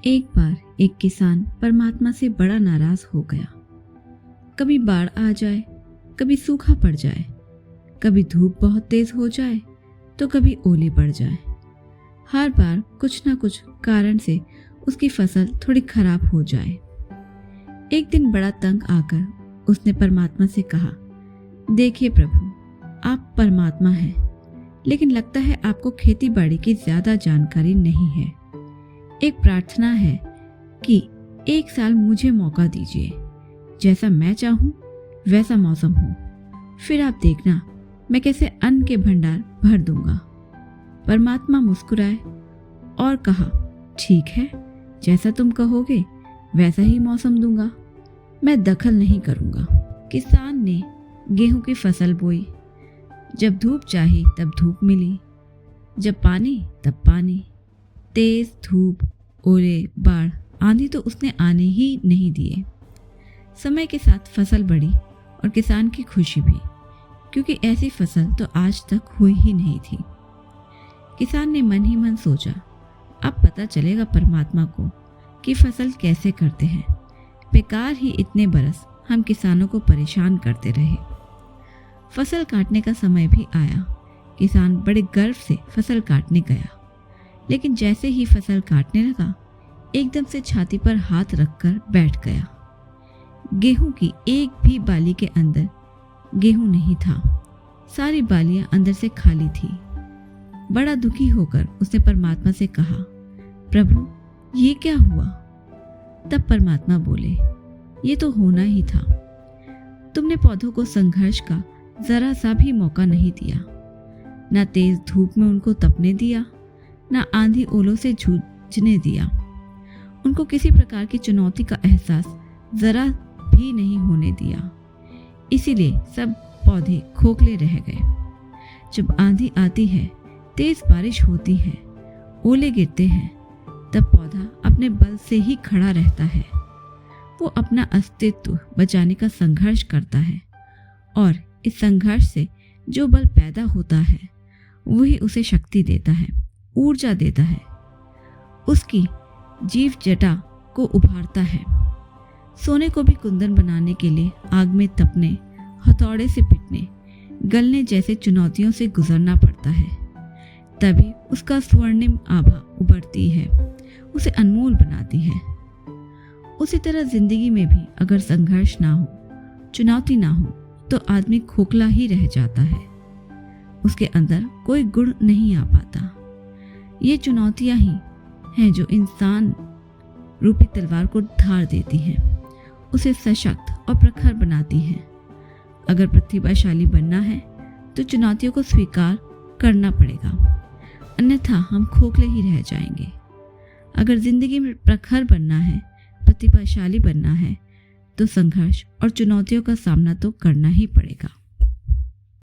एक बार एक किसान परमात्मा से बड़ा नाराज हो गया। कभी बाढ़ आ जाए, कभी सूखा पड़ जाए, कभी धूप बहुत तेज हो जाए तो कभी ओले पड़ जाए। हर बार कुछ ना कुछ कारण से उसकी फसल थोड़ी खराब हो जाए। एक दिन बड़ा तंग आकर उसने परमात्मा से कहा, देखिए प्रभु, आप परमात्मा हैं, लेकिन लगता है आपको खेती बाड़ी की ज्यादा जानकारी नहीं है। एक प्रार्थना है कि एक साल मुझे मौका दीजिए, जैसा मैं चाहूं वैसा मौसम हो, फिर आप देखना मैं कैसे अन्न के भंडार भर दूंगा। परमात्मा मुस्कुराए और कहा, ठीक है, जैसा तुम कहोगे वैसा ही मौसम दूंगा, मैं दखल नहीं करूंगा। किसान ने गेहूं की फसल बोई। जब धूप चाही तब धूप मिली, जब पानी तब पानी। तेज धूप, ओले, बाढ़, आंधी तो उसने आने ही नहीं दिए। समय के साथ फसल बढ़ी और किसान की खुशी भी, क्योंकि ऐसी फसल तो आज तक हुई ही नहीं थी। किसान ने मन ही मन सोचा, अब पता चलेगा परमात्मा को कि फसल कैसे करते हैं। बेकार ही इतने बरस हम किसानों को परेशान करते रहे। फसल काटने का समय भी आया। किसान बड़े गर्व से फसल काटने गया, लेकिन जैसे ही फसल काटने लगा, एकदम से छाती पर हाथ रखकर बैठ गया। गेहूं की एक भी बाली के अंदर गेहूं नहीं था। सारी बालियां अंदर से खाली थी। बड़ा दुखी होकर उसने परमात्मा से कहा, प्रभु, ये क्या हुआ? तब परमात्मा बोले, ये तो होना ही था। तुमने पौधों को संघर्ष का जरा सा भी मौका नहीं दिया। ना तेज धूप में उनको तपने दिया, ना आंधी ओलों से जूझने दिया। उनको किसी प्रकार की चुनौती का एहसास जरा भी नहीं होने दिया। इसीलिए सब पौधे खोखले रह गए। जब आंधी आती है, तेज बारिश होती है, ओले गिरते हैं, तब पौधा अपने बल से ही खड़ा रहता है। वो अपना अस्तित्व बचाने का संघर्ष करता है, और इस संघर्ष से जो बल पैदा होता है वही उसे शक्ति देता है, ऊर्जा देता है, उसकी जीव जटा को उभारता है। सोने को भी कुंदन बनाने के लिए आग में तपने, हथौड़े से पिटने, गलने जैसे चुनौतियों से गुजरना पड़ता है, तभी उसका स्वर्णिम आभा उभरती है, उसे अनमोल बनाती है। उसी तरह जिंदगी में भी अगर संघर्ष ना हो, चुनौती ना हो, तो आदमी खोखला ही रह जाता है। उसके अंदर कोई गुण नहीं आ पाता। ये चुनौतियां ही हैं जो इंसान रूपी तलवार को धार देती हैं, उसे सशक्त और प्रखर बनाती हैं। अगर प्रतिभाशाली बनना है तो चुनौतियों को स्वीकार करना पड़ेगा, अन्यथा हम खोखले ही रह जाएंगे। अगर जिंदगी में प्रखर बनना है, प्रतिभाशाली बनना है, तो संघर्ष और चुनौतियों का सामना तो करना ही पड़ेगा।